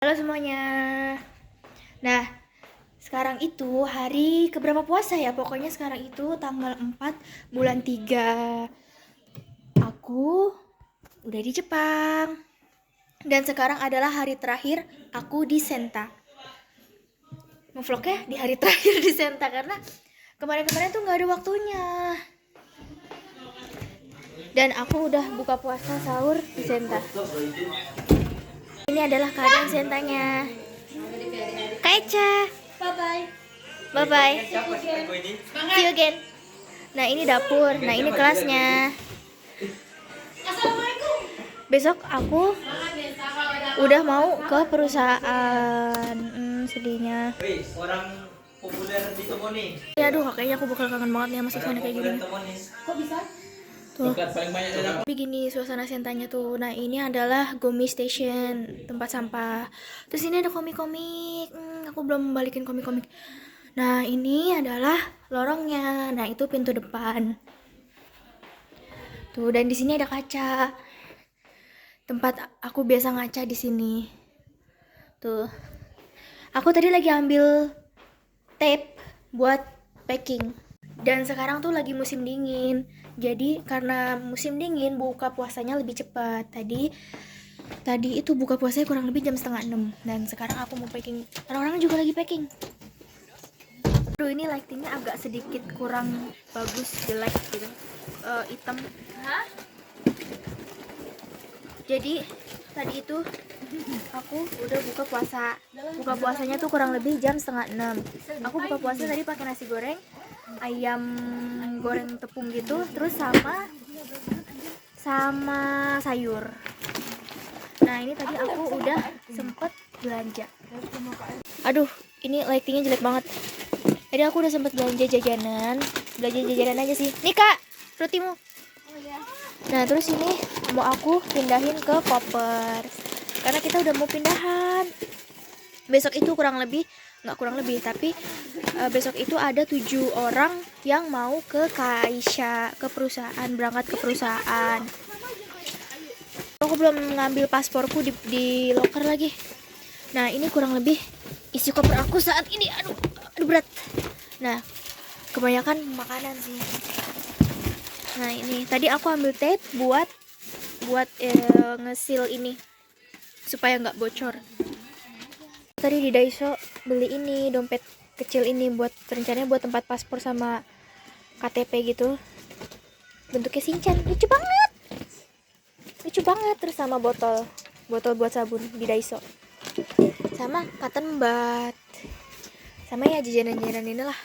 Halo semuanya. Nah, sekarang itu hari keberapa puasa ya? Pokoknya sekarang itu tanggal 4 bulan 3. Aku udah di Jepang. Dan sekarang adalah hari terakhir aku di Senta. Ngevlognya di hari terakhir di Senta karena kemarin-kemarin tuh nggak ada waktunya. Dan aku udah buka puasa sahur di Senta. Ini adalah keadaan Sentanya. Kak Eca. Bye-bye. See you again. Nah, ini dapur. Nah, ini kelasnya. Besok aku udah mau ke perusahaan. Sedihnya. Orang populer di toko nih. Ya aduh, kayaknya aku bakal kangen banget nih sama suasana kayak gini. Kok bisa? Tuh. Paling banyak dapat. Tapi gini suasana Sentanya tuh. Nah, ini adalah Gomi Station, tempat sampah. Terus ini ada komik-komik. Aku belum balikin komik-komik. Nah, ini adalah lorongnya. Nah, itu pintu depan. Tuh, dan di sini ada kaca. Tempat aku biasa ngaca di sini. Tuh. Aku tadi lagi ambil tape buat packing. Dan sekarang tuh lagi musim dingin. Jadi karena musim dingin buka puasanya lebih cepat. Tadi itu buka puasanya kurang lebih jam 5:30. Dan sekarang aku mau packing. Orang-orang juga lagi packing. Aduh, ini lightingnya agak sedikit kurang bagus, jelek gitu. Hitam. Jadi tadi itu aku udah buka puasa. Buka puasanya tuh kurang lebih jam 5:30. Aku buka puasa tadi pakai nasi goreng, ayam goreng tepung gitu, terus sama sayur. Nah, ini tadi aku udah sempet belanja. Aduh, ini lightingnya jelek banget. Jadi aku udah sempet belanja jajanan aja sih. Nih Kak, rotimu. Nah, terus ini mau aku pindahin ke koper. Karena kita udah mau pindahan. Besok itu tapi besok itu ada 7 orang yang mau ke Kaisha, berangkat ke perusahaan. Aku belum ngambil pasporku di loker lagi. Nah, ini kurang lebih isi koper aku saat ini. Aduh berat. Nah, kebanyakan makanan sih. Nah, ini tadi aku ambil tape buat ngesil ini supaya nggak bocor. Tadi di Daiso beli ini dompet kecil ini rencananya buat tempat paspor sama KTP gitu. Bentuknya Shinchan, lucu banget. Terus sama botol buat sabun di Daiso. Sama cotton bud. Sama ya jajanan-jajanan inilah.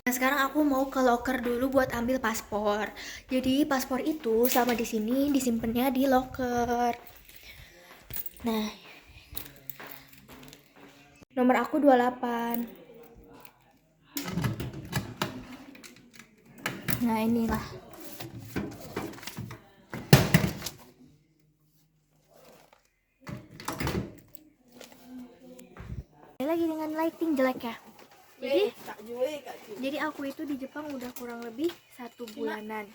Nah, sekarang aku mau ke loker dulu buat ambil paspor. Jadi paspor itu sama di sini disimpannya di loker. Nah, nomor aku 28. Nah, inilah. Ini lagi dengan lighting jelek ya. Jadi aku itu di Jepang udah kurang lebih 1 bulanan.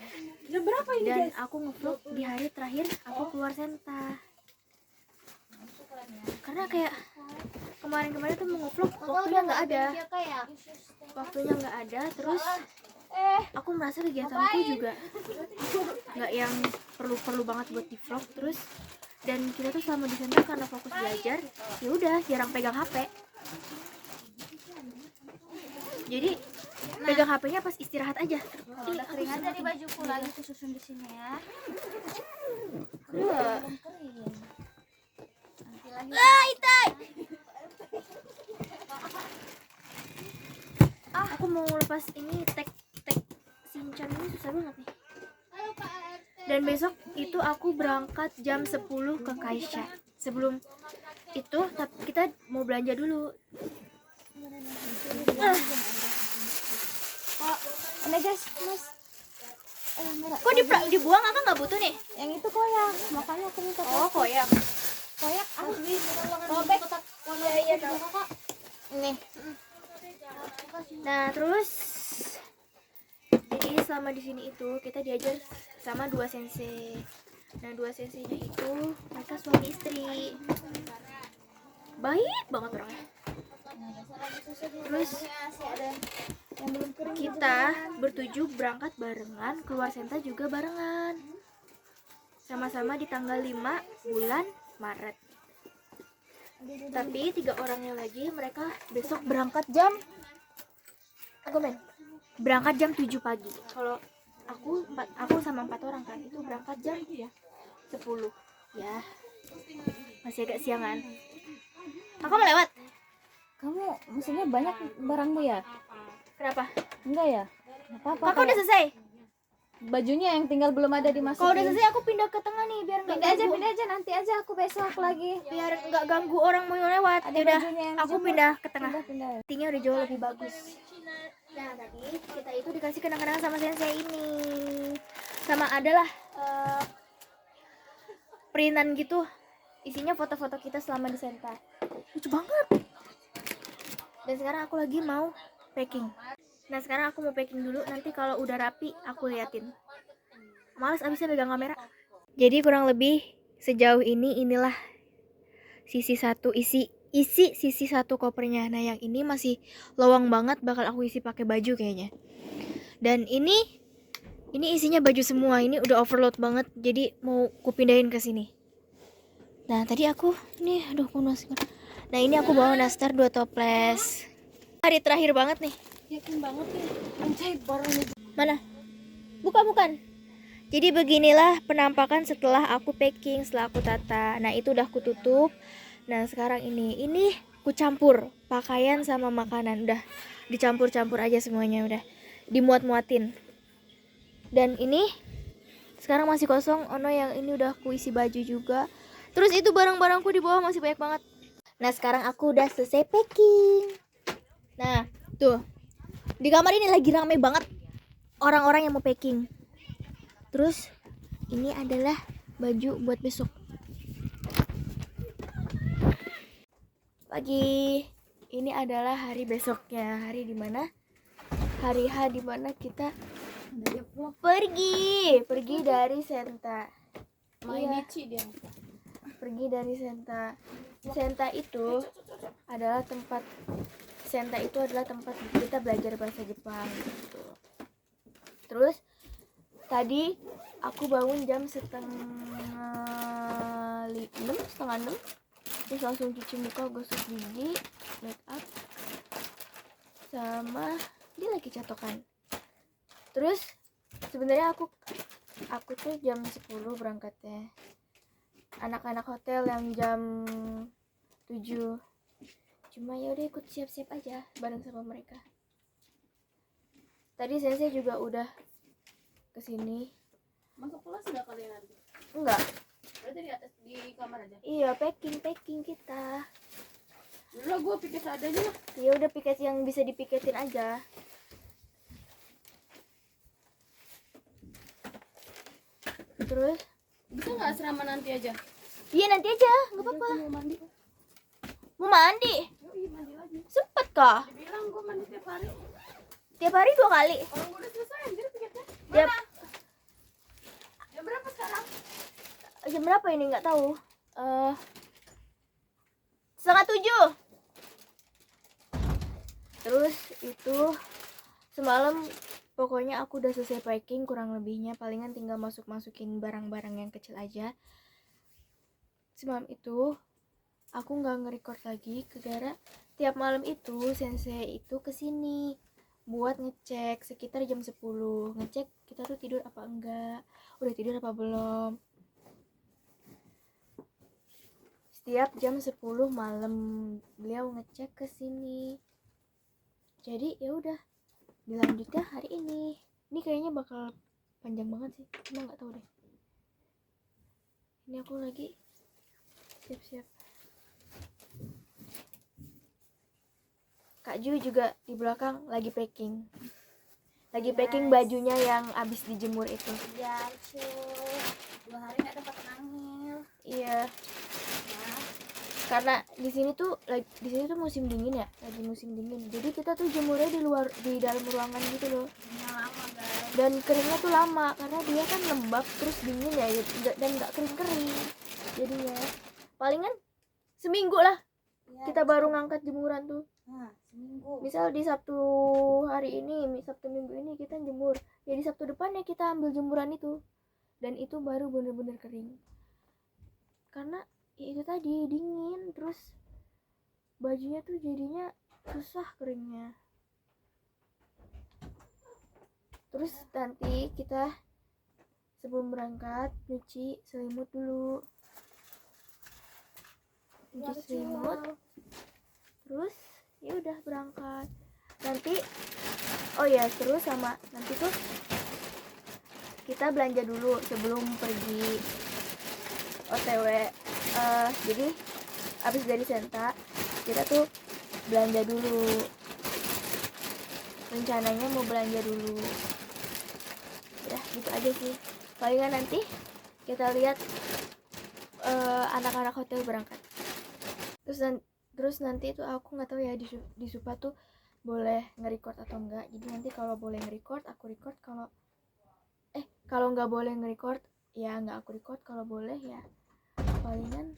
Dan aku ngevlog di hari terakhir aku keluar Senta. Karena kayak kemarin tuh mau ngevlog waktunya nggak ada. Terus aku merasa kegiatanku juga nggak yang perlu banget buat di vlog. Terus dan kita tuh selama di Senta karena fokus belajar, ya udah jarang pegang HP. Jadi pegang HP-nya pas istirahat aja. Udah keringat dari bajuku lagi aku susun di sini ya. Itai. Aku mau lepas ini tag Shinchan ini susah banget nih. Dan besok itu aku berangkat jam 10 ke Kaisha. Sebelum itu kita mau belanja dulu. Ini guys, mas. Kok dibuang? Kakak nggak butuh nih? Yang itu koyak, makanya aku minta. Oh, koyak. Koyak asli. Robek. Iya kakak. Nih. Nah, terus jadi selama di sini itu kita diajar sama 2 sensei. Nah, dua senseinya itu mereka suami istri. Baik banget orangnya. Terus kita bertujuh berangkat barengan, keluar Senta juga barengan. Sama-sama di tanggal 5 bulan Maret. Tapi 3 orangnya lagi mereka besok berangkat jam berangkat jam 7 pagi. Kalau aku sama 4 orang kan itu berangkat jam 10. Ya. Masih agak siangan. Aku mau lewat. Kamu maksudnya banyak barangmu ya? Kenapa? Enggak ya? Enggak apa-apa. Kakak udah selesai. Bajunya yang tinggal belum ada dimasukin. Kalau udah selesai aku pindah ke tengah nih biar nggak Pindah aja nanti aja aku besok lagi. biar nggak ganggu orang mau lewat. Ada Ya udah, bajunya yang aku dijemur. pindah ke tengah. Pindah. Tingnya udah jauh lebih bagus. Nah, tadi kita itu dikasih kenang-kenangan sama sensei ini. Sama adalah printan gitu. Isinya foto-foto kita selama di Senta. Lucu banget. Dan sekarang aku lagi mau packing. Nah, sekarang aku mau packing dulu. Nanti kalau udah rapi aku liatin. Males abisnya pegang kamera. Jadi kurang lebih sejauh ini inilah sisi satu isi sisi satu kopernya. Nah, yang ini masih lowong banget, bakal aku isi pakai baju kayaknya. Dan ini isinya baju semua. Ini udah overload banget, jadi mau kupindahin ke sini. Nah, tadi aku nih nah, ini aku bawa nastar 2 toples. Hari terakhir banget nih. Yakin banget nih. Anjay barangnya. Mana? Bukan. Jadi beginilah penampakan setelah aku packing, setelah aku tata. Nah, itu udah aku tutup. Nah, sekarang ini aku campur pakaian sama makanan. Udah dicampur-campur aja semuanya, udah dimuat-muatin. Dan ini sekarang masih kosong. Ono yang ini udah aku isi baju juga. Terus itu barang-barangku di bawah masih banyak banget. Nah, sekarang aku udah selesai packing. Nah, tuh. Di kamar ini lagi rame banget orang-orang yang mau packing. Terus ini adalah baju buat besok. Pagi ini adalah hari besoknya, hari dimana? Hari H dimana kita pergi dari Senta. Iya. Pergi dari Senta. Senta itu adalah tempat kita belajar bahasa Jepang gitu. Terus tadi aku bangun jam setengah 6, terus langsung cuci muka, gosok gigi, make up, sama dia lagi catokan. Terus sebenarnya aku tuh jam 10 berangkatnya. Anak-anak hotel yang jam 7. Cuma ya udah ikut siap-siap aja bareng sama mereka. Tadi sensei juga udah kesini. Masuk kelas enggak kalian nanti? Enggak. Berarti di atas di kamar aja. Iya, packing kita. Udah gua piket seadanya lah. Ya udah piket yang bisa dipiketin aja. Terus Bisa enggak asrama nanti aja? iya nanti aja, nggak apa-apa. Mau mandi. Mau mandi? Yoi, mandi lagi. Sempet kah? Bilang gua mandi tiap hari. Tiap hari 2 kali. Kalau gua udah selesai anjir piketnya. Tiap Jam berapa sekarang? jam berapa ini nggak tahu. 6:30. Terus itu semalam pokoknya aku udah selesai packing kurang lebihnya, palingan tinggal masukin barang-barang yang kecil aja. Semalam itu aku nggak nge-record lagi gara tiap malam itu sensei itu kesini buat ngecek sekitar jam 10, ngecek kita tuh tidur apa enggak, udah tidur apa belum. Setiap jam 10 malam beliau ngecek ke sini. Jadi ya udah dilanjutkan hari ini. Ini kayaknya bakal panjang banget sih, cuma nggak tahu deh. Ini aku lagi siap-siap. Kak Ju juga di belakang lagi packing. Lagi packing bajunya yang abis dijemur itu. Ya, cuy. 2 hari enggak dapat nangil. Iya. Karena di sini tuh musim dingin ya, lagi musim dingin. Jadi kita tuh jemurnya di dalam ruangan gitu loh. Lama guys. dan keringnya tuh lama karena dia kan lembab terus dingin ya, dan nggak kering-kering jadinya. Palingan seminggu lah kita baru ngangkat jemuran tuh. Nah, seminggu. Misal di Sabtu hari ini, Sabtu minggu ini kita jemur, ya di Sabtu depannya kita ambil jemuran itu, dan itu baru bener-bener kering. Karena ya itu tadi dingin, terus bajunya tuh jadinya susah keringnya. Terus nanti kita sebelum berangkat nyuci selimut dulu, nyuci selimut, terus ya udah berangkat. Nanti oh ya, terus sama nanti tuh kita belanja dulu sebelum pergi OTW. Jadi abis dari Senta kita tuh belanja dulu, rencananya mau belanja dulu ya, gitu aja sih. Palingan nanti kita lihat anak-anak hotel berangkat. Terus nanti itu aku nggak tahu ya di Supa tuh boleh nge-record atau enggak. Jadi nanti kalau boleh nge-record aku record, kalau nggak boleh nge-record ya nggak aku record. Kalau boleh ya palingan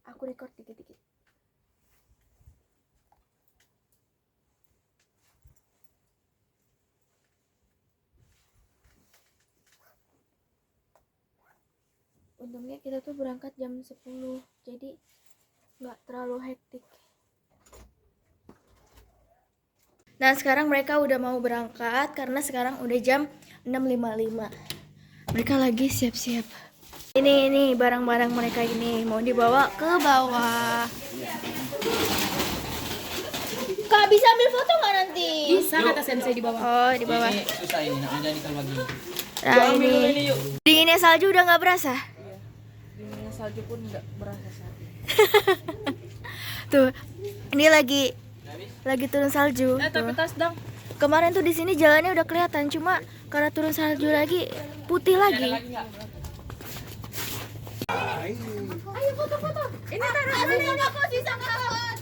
aku record dikit-dikit. Untungnya kita tuh berangkat jam 10, jadi nggak terlalu hektik. Nah sekarang mereka udah mau berangkat karena sekarang udah jam 6.55. Mereka lagi siap-siap. Ini barang-barang mereka ini mau dibawa ke bawah. Kak bisa ambil foto nggak nanti? Bisa kata sensei di bawah. Oh di bawah. Ini susah ini, namanya nih kalau lagi. Nah ini dinginnya salju udah nggak berasa. Dinginnya salju pun nggak berasa saat ini. Tuh ini lagi turun salju. Tapi tas dong. Kemarin tuh di sini jalannya udah kelihatan, cuma karena turun salju lagi putih lagi. Ayo foto-foto. Ini taruh sini aku sisa kawan.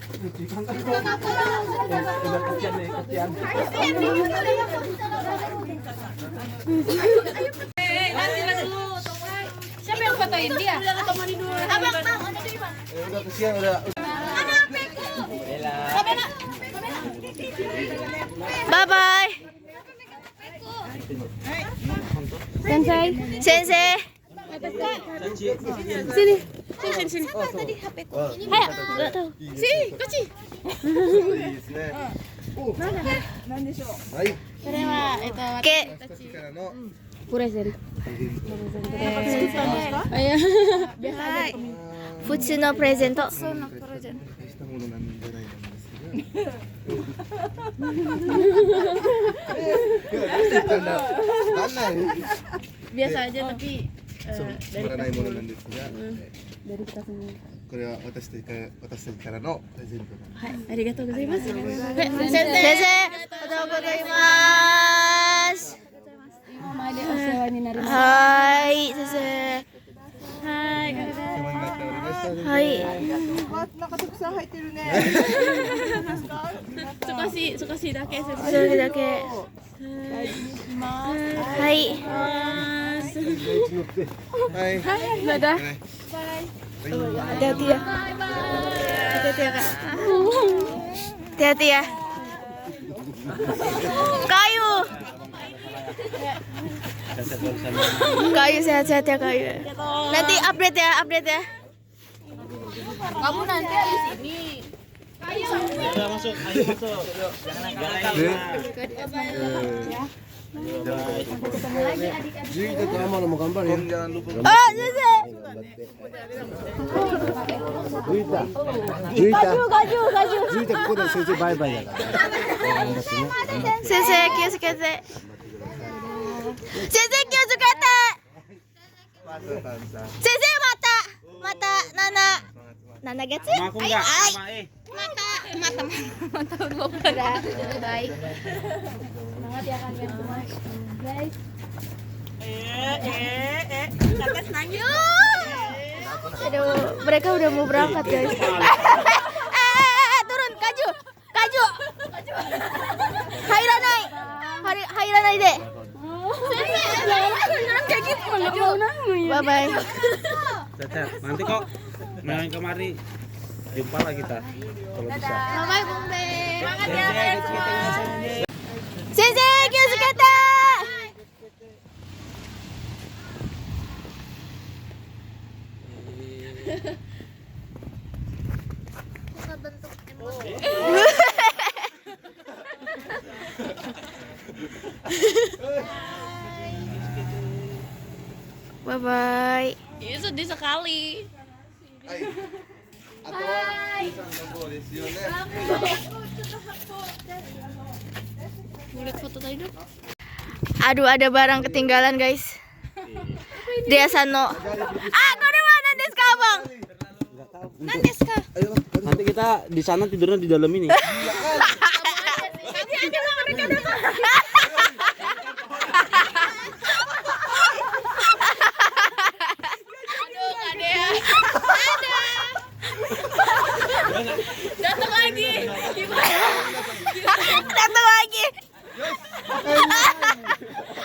Siapa yang fotoin dia? Abang, ada di Bang. Udah kesian udah. Bye bye. Sensei. Sini. Sama tadi HP-ku. Ayo, enggak tahu. Sini, koci. Hai. Oke. からの Hai. Futsu no presento. したものなんじゃないんですが。なんない。 Biasa aja tapi つまらないものなんですが、これは私たちからのプレゼントなんです。ありがとうございます。Sensei, ありがとうございます。今までお世話になりました。はい、先生。はい。お世話になっておりましたので。はい。なんかたくさん入ってるね。少しだけ先それだけ。大事にします。はい。はい。 Dadah. はい。 Hati-hati ya. Hati-hati ya, Kak. Hati-hati ya. Kayu. Kayu sehat-sehat ya, Kayu. Nanti update ya. Kamu nanti di sini. Udah masuk, ayo masuk. Yuk, jangan nakal-nakal. ジュイタと天野も頑張れよ。 Oh, Sensei. ジュイタ。ジュイタ。 Kaju. ジュイタここで先生バイバイだから。 Sensei, kiyosuke. Sensei, kiyosuke. Sensei, mata, Nana gets it? Sama aku enggak? Sama Mata dua belas. Baik. Semangat ya kalian semua. Guys. Sampai nangis. Aduh, mereka udah mau berangkat, guys. Turun, kaju. Hairanai de. Bye bye. Caca, nanti kok main kemari jumpa lah kita kalau bisa. Bye bye Bumbe. Semangat ya Sensei, kalian kita semua. sensei. Sensei, Kyosukata. Bye bye. Ini sedih sekali. Hai. Hai. Lihat foto tadi dong. Aduh, ada barang ketinggalan guys. Desano. Ah, korewa nandes ka, Bang? Nandes ka? Nanti kita di sana tidurnya di dalam ini. Datang lagi. Datang lagi.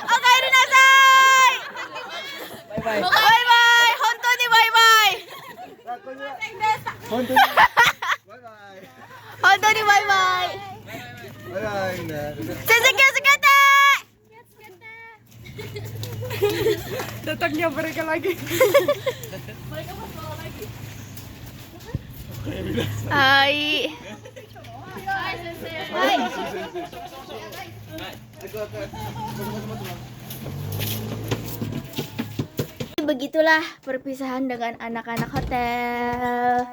Oke, dinasai. Bye bye. Bye bye. Hontoni bye bye. Hontoni bye bye. Sensei Kyosukata. Datangnya mereka lagi. Hai. Hai. Begitulah perpisahan dengan anak-anak hotel.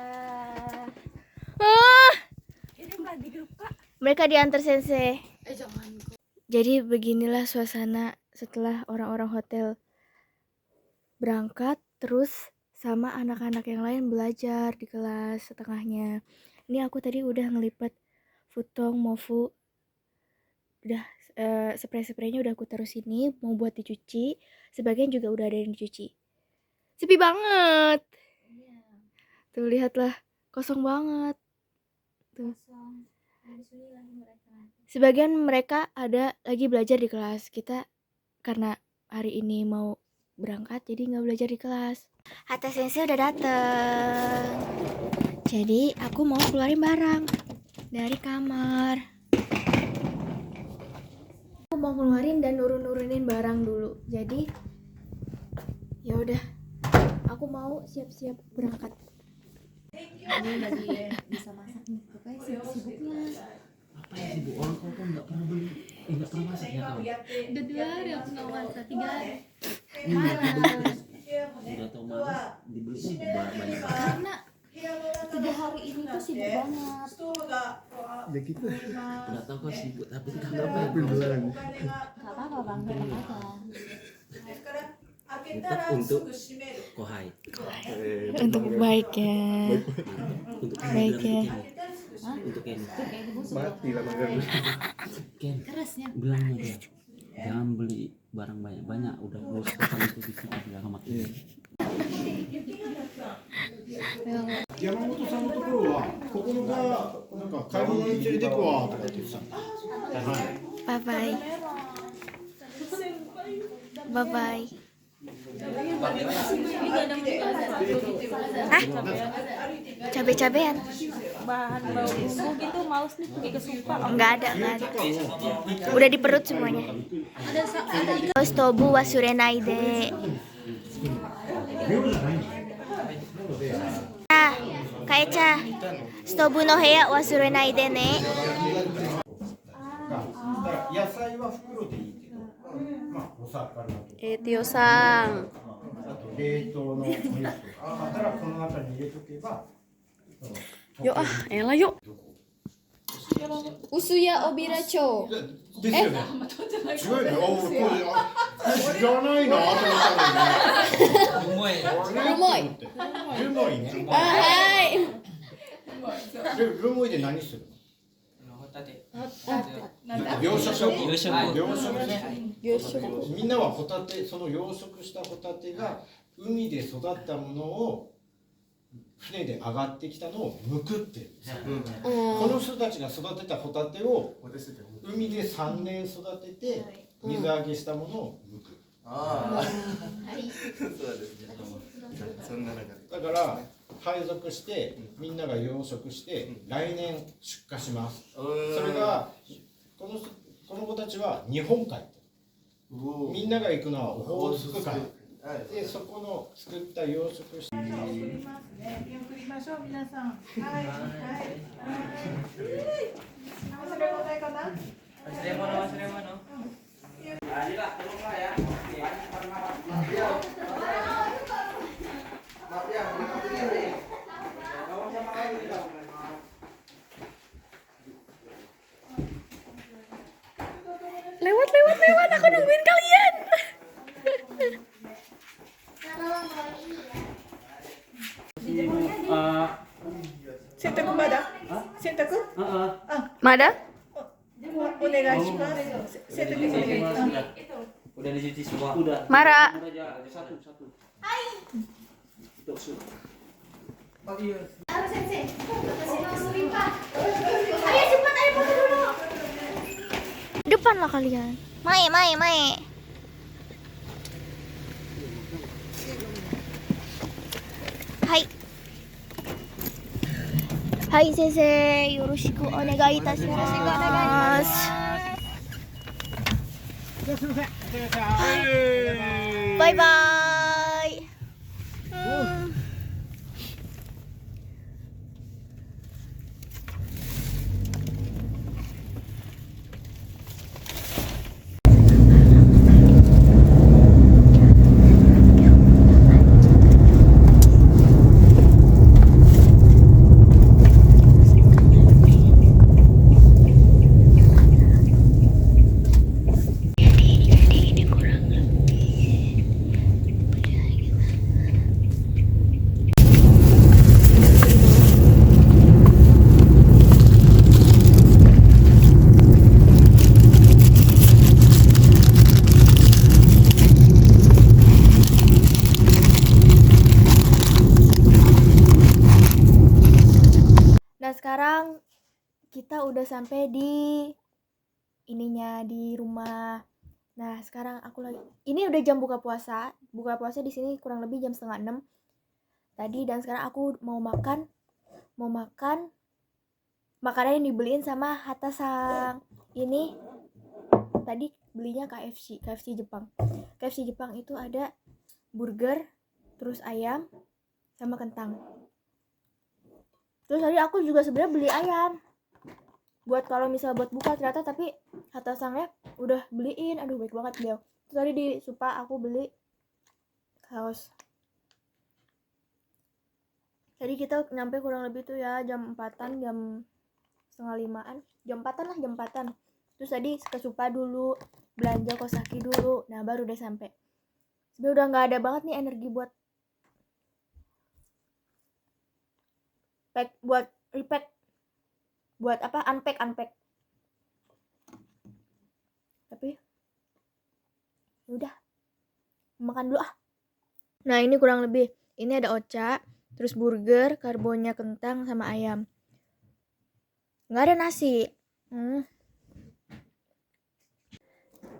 Mereka diantar sensei. Jadi beginilah suasana setelah orang-orang hotel berangkat, terus sama anak-anak yang lain belajar di kelas setengahnya. Ini aku tadi udah ngelipat futong mofu, udah spray-spraynya udah aku taruh sini, mau buat dicuci. Sebagian juga udah ada yang dicuci. Sepi banget. Tuh lihatlah, kosong banget. Tuh. Sebagian mereka ada lagi belajar di kelas. Kita karena hari ini mau berangkat jadi nggak belajar di kelas. Hata sensei udah dateng. Jadi aku mau keluarin barang dari kamar. Aku mau keluarin dan nurunin barang dulu. Jadi ya udah, aku mau siap-siap berangkat. Ini lagi bisa masak nih. Pokoknya sibuk-sibuknya. Apa ya sibuk orang kau kan nggak pernah beli, nggak pernah masak ya kau? Udah 2 hari aku nggak masak, 3 hari. Udah tau malas dibeli sih banyak. Karena 3 hari ini tuh sibuk banget. Ya gitu. Udah tau kau sibuk tapi nggak apa-apa. Gak apa-apa bang, tetap aja. Tetap untuk kohai. Untuk baik ya. Untuk Baik ya. Untuk Ken. Mati lah makan. Ken. Kerasnya. Bilang aja. Jangan beli barang banyak-banyak. Udah bos kosan itu di situ bilang sama kita. 山本さんのところはここのからなんか買い物に連れてくわとか言ってさ、Bye bye. Bye bye. Ah, cabe-cabean. Bahan bau bumbu gitu males nih pergi ke supa. Nggak ada. Udah di perut semuanya. Stobu wasurenaide. Ah, Kaecha. Stobu no heya wasurenaide ne. 野菜は袋でいいけど、まあお魚とか、 Tio-sang. あと冷凍のお肉とかあったらこの中に入れとけば、 Yuk ah, elah yuk. Usuya Obiracho. ですよね。違うよね。おお、これ知らないなと思ったのにね。ルモイ。ルモイね。 Hai. ルモイで何する？養殖ね。みんなはホタテ、その養殖したホタテが海で育ったものを船で上がってきたのをむくってる。この人たちが育てたホタテを海で3年育てて水揚げしたものを剥く。ああ、そうですね。そんな中で。だから配属してみんなが養殖して来年出荷します。それがこの子たちは日本海。みんなが行くのはオホーツク海。でそこの作った養殖した。送りますね。送りましょう皆さん。はいはい。忘れ物ないかな？忘れ物忘れ物。Lewat, aku nungguin kalian.洗濯まだ？洗濯？Mada? お願いします。洗濯お願いします。 Udah dicuci semua. Udah. Mara. Udah aja satu. Depan lah kalian. Mae. Hai. Hai sensei, yoroshiku onegai itashimasu. Bye bye. Nah sekarang kita udah sampai di ininya di rumah. Nah sekarang aku lagi, ini udah jam buka puasa di sini kurang lebih jam 5:30 tadi, dan sekarang aku mau makan makanan yang dibeliin sama Hatta-san. Ini tadi belinya KFC Jepang. KFC Jepang itu ada burger, terus ayam sama kentang. Terus tadi aku juga sebenarnya beli ayam buat kalau misal buat buka, ternyata tapi Hatta-sannya udah beliin. Aduh baik banget beliau. Terus tadi di Supa aku beli saus. Tadi kita nyampe kurang lebih tuh ya jam 4-an, jam 4:30-an, jam 4-an. Terus tadi ke Supa dulu, belanja kosaki dulu, nah baru udah sampai. Sebenarnya udah nggak ada banget nih energi buat unpack. Tapi udah makan dulu ah. Nah ini kurang lebih, ini ada ocha, terus burger, karbonnya kentang sama ayam, nggak ada nasi.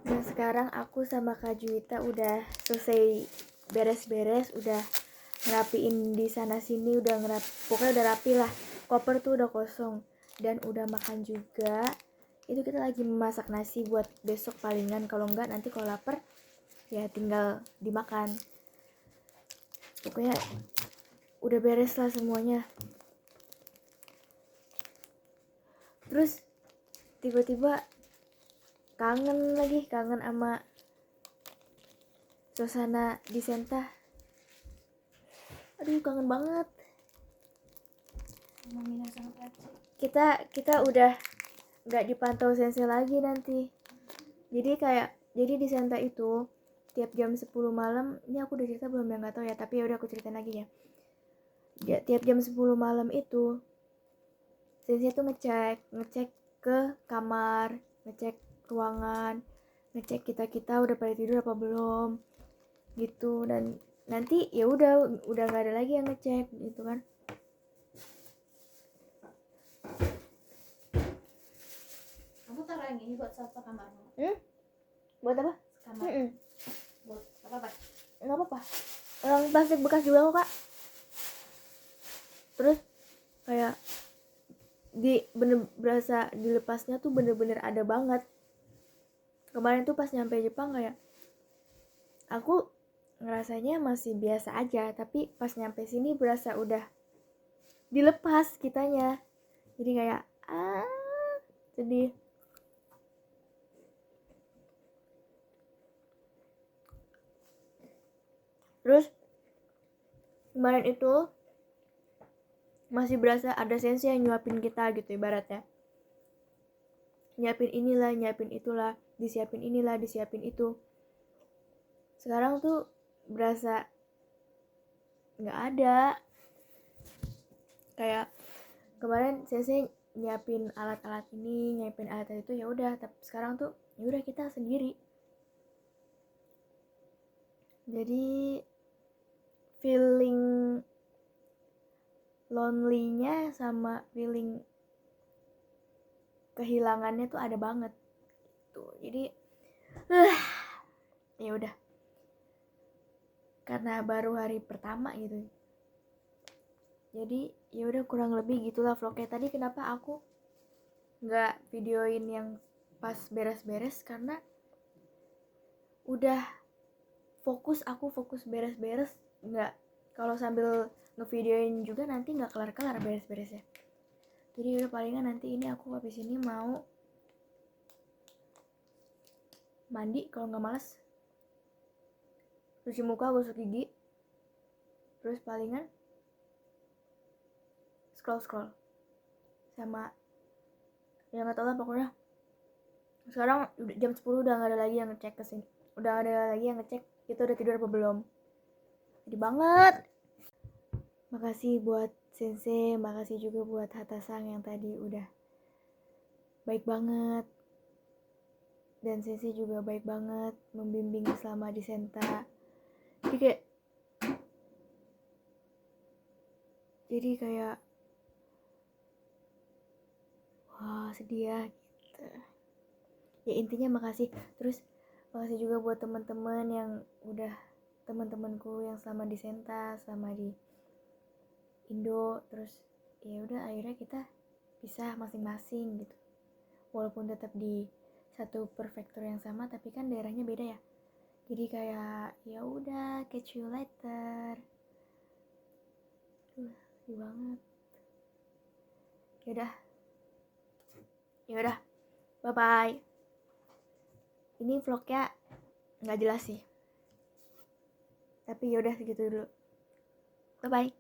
Dan sekarang aku sama Kak Juwita udah selesai beres-beres, udah ngerapiin di sana sini, pokoknya udah rapi lah. Koper tuh udah kosong dan udah makan juga. Itu kita lagi memasak nasi buat besok palingan, kalau enggak nanti kalau lapar ya tinggal dimakan. Pokoknya udah beres lah semuanya. Terus tiba-tiba kangen sama suasana di Senta. Aduh kangen banget. Kita udah nggak dipantau sensei lagi nanti. Jadi di Senta itu tiap jam 10 malam, ini aku udah cerita belum ya nggak tahu ya, tapi ya udah aku ceritain lagi ya. Tiap jam 10 malam itu sensei tuh ngecek ke kamar, ngecek ruangan, ngecek kita udah pada tidur apa belum gitu. Dan nanti ya udah nggak ada lagi yang ngecek gitu kan. Kamu taruh yang ini buat satu kamarmu. Buat apa? Kamar. Buat apa? Nggak apa-apa. Orang plastik bekas juga kok, Kak. Terus kayak berasa dilepasnya tuh bener-bener ada banget. Kemarin tuh pas nyampe Jepang kayak aku ngerasanya masih biasa aja, tapi pas nyampe sini berasa udah dilepas kitanya. Jadi kayak sedih. Terus kemarin itu masih berasa ada sensei yang nyuapin kita gitu ibaratnya. Nyiapin inilah, nyiapin itulah, disiapin inilah, disiapin itu. Sekarang tuh berasa nggak ada. Kayak kemarin sensei nyiapin alat-alat ini, nyiapin alat itu, ya udah. Tapi sekarang tuh ya udah kita sendiri. Jadi feeling lonely-nya sama feeling kehilangannya tuh ada banget tuh. Jadi ya udah, karena baru hari pertama gitu, jadi ya udah kurang lebih gitulah vlognya. Tadi kenapa aku nggak videoin yang pas beres-beres, karena udah aku fokus beres-beres. Nggak, kalau sambil ngevideoin juga nanti nggak kelar-kelar beres-beresnya. Jadi udah palingan nanti ini aku habis ini mau mandi kalau nggak males, cuci muka, gosok gigi, terus palingan scroll sama ya nggak tahu lah pokoknya. Sekarang jam 10 udah nggak ada lagi yang ngecek kesini, udah nggak ada lagi yang ngecek kita udah tidur apa belum. Sedih banget. Makasih buat sensei, makasih juga buat Hatasang yang tadi udah baik banget, dan sensei juga baik banget membimbing selama di Senta. Jadi kayak wah sedih ya gitu. Ya intinya makasih. Terus makasih juga buat teman-teman yang udah, teman-temanku yang selama di Senta, selama di Indo. Terus ya udah akhirnya kita pisah masing-masing gitu, walaupun tetap di satu prefektur yang sama tapi kan daerahnya beda ya. Jadi kayak ya udah, catch you later. Sedih banget. Ya udah bye bye. Ini vlognya nggak jelas sih, tapi yaudah segitu dulu. Bye bye.